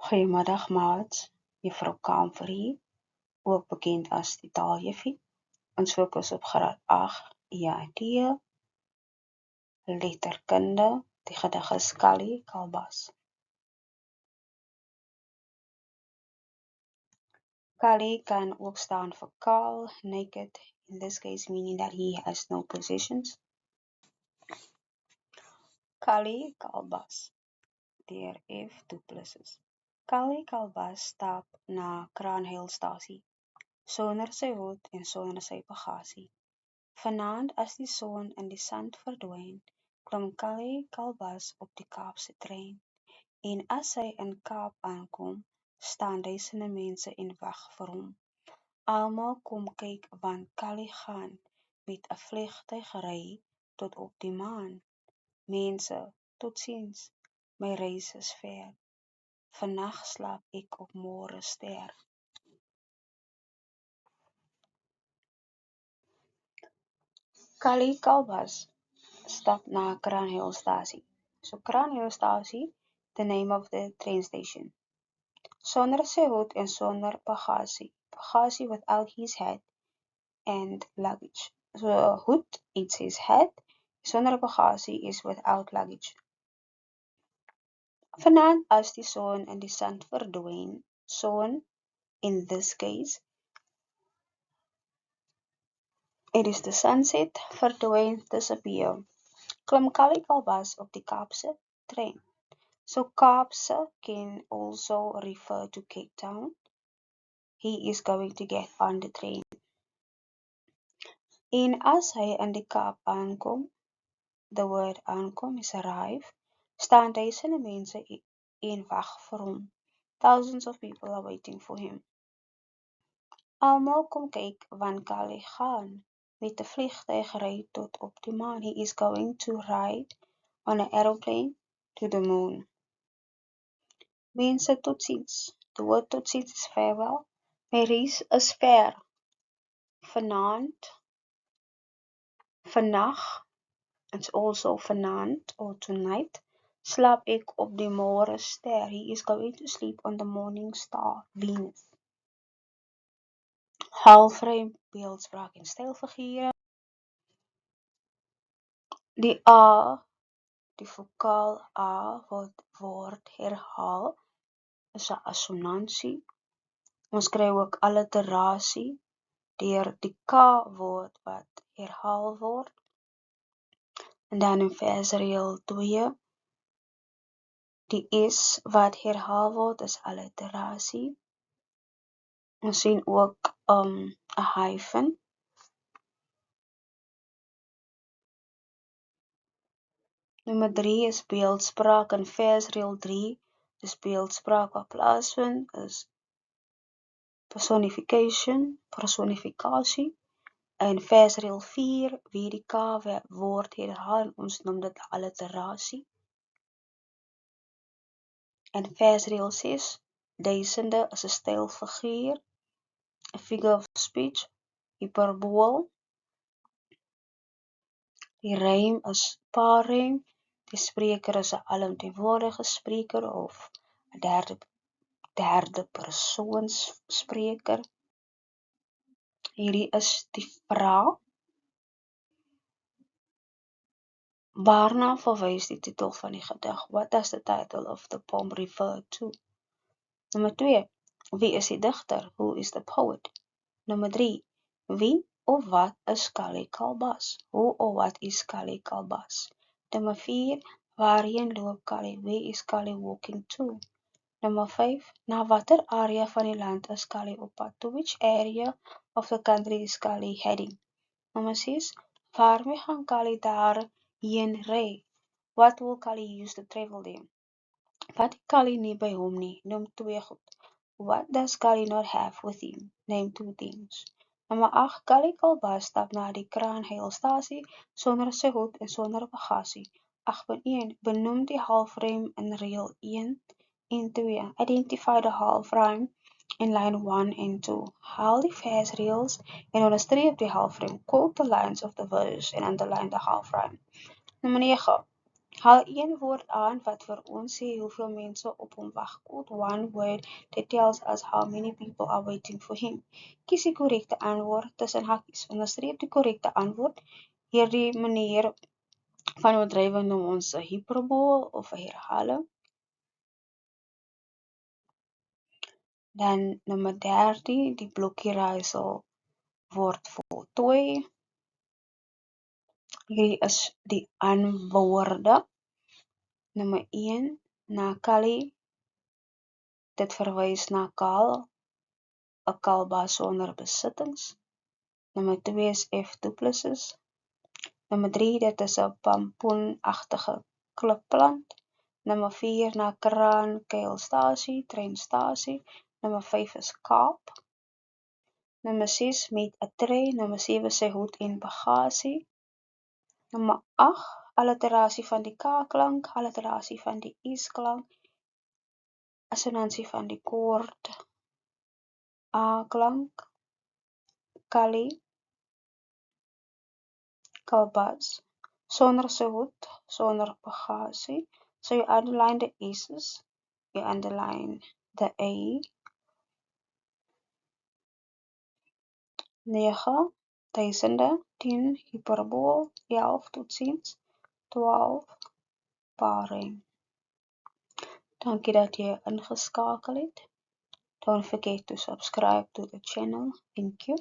Goeiemiddag maats, juffrou Kamfer hier, ook bekend as die taaljuffie. Ons fokus op graad 8 EID, letterkunde, die gedig is Kali Kalbas. Kali kan ook staan vir kaal, naked, in this case meaning that he has no possessions. Kali Kalbas, deur F. Du Plessis. Kali Kalbas stap na Kraanheilstasie, sonder sy hoed en sonder sy bagasie. Vanaand as die son in die sand verdwyn, klim Kali Kalbas op die Kaapse trein. En as hy in Kaap aankom, staan duisende mense en wag vir hom. Almal kom kyk want Kali gaan met 'n vliegtuig ry tot op die maan. Mense, totsiens, my reis is ver. Vannag slaap ek op môre ster. Kali Kalbas stap na Kraanheilstasie. So Kraanheilstasie, the name of the train station. Sonder sy hoed en sonder bagasie. Bagasie without his hat and luggage. So a hood is his hat, sonder bagasie is without luggage. Vanaand as die son in die sand verdwyn, son in this case, it is the sunset, verdwyn, disappear. Klim Kali Kalbas op die Kaapse trein. So Kaapse can also refer to Cape Town. He is going to get on the train. En as hy in die Kaap aankom, the word aankom is arrive, staan duisende mense en wag vir hom. Thousands of people are waiting for him. Almal kom kyk want Kali gaan met 'n vliegtuig ry tot op die maan. He is going to ride on an aeroplane to the moon. Mense, totsiens. The word totsiens is farewell. My reis is ver. Vanaand, vannag, it's also vanaand or tonight, slaap ek op die môre ster. He is going to sleep on the morning star, Venus. Halfrym, beeldspraak en stylfigure. Die A, die vokaal A word herhaal, is 'n assonansie. Ons kry ook alliterasie deur die K woord wat herhaal word. En dan in versreël 2, die S wat herhaal word is alliterasie. Ons sien ook 'n hyphen. Nommer 3 is beeldspraak in versreël 3. Dis beeldspraak wat plaasvind is personifikasie. In versreël 4 wie die K word herhaal, ons noem dit alliterasie. In versreël 6, duisende is 'n stylfiguur, 'n figure of speech, hyperbool. Die rym is parrym. Die spreker is 'n alomteenwoordige spreker of 'n derde persoons spreker. Hierdie is die vraag. Waarna verwys die titel van die gedig? What does the title of the poem refer to? Nommer 2. Wie is die digter? Who is the poet? Nommer 3. Wie of wat is Kali Kalbas? Who or what is Kali Kalbas? Nommer 4. Waarheen loop Kali? Where is Kali walking to? Nommer 5. Na watter area van die land is Kali op pad? To which area of the country is Kali heading? Nommer 6. Waarmee gaan Kali daarheen ry? What will Kali use to travel there? Wat het Kali nie by hom nie? Noem 2 goed. What does Kali not have with him? Name 2 things. Nommer 8. Kali Kalbas stap na die Kraanheilstasie sonder sy hoed en sonder bagasie. 8.1. Benoem die halfrym in reël 1 en 2. Identify the half-rhyme in line 1 and 2. Haal die versreëls en onderstreep die halfrym. Quote the lines of the verse and underline the half-rhyme. Nommer 9. Haal een woord aan wat vir ons sê hoeveel mense op hom wag. Quote one word that tells us how many people are waiting for him. Kies die korrekte antwoord tussen hakies. Onderstreep die korrekte antwoord. Hierdie manier van oordrywing noem ons 'n hiperbool of 'n herhaling. Dan nommer 13, die blokkieraaisel word voltooi. Hierdie is die antwoorde. Nommer 1, na Kali. Dit verwys na Kaal, 'n kaalbaan sonder besittings. Nommer 2 is F duplexus. Nommer 3, dit is 'n pampoenagtige klipplant. Nommer 4, na Kraan kuilstasie, treinstasie. Nommer 5 is Kaap. Nommer 6, met 'n trei. Nommer 7, sy hoed en bagasie. Nommer 8, alliterasie van die K-klank, alliterasie van die S-klank, assonansie van die kort A-klank, Kali, Kalbas, sonder sy hoed, sonder bagasie. So you underline the S's, you underline the A. 9, duisende, 10, hiperbool, 11, toetsiens, 12, paring. Dankie dat jy ingeskakel het. Don't forget to subscribe to the channel. Thank you.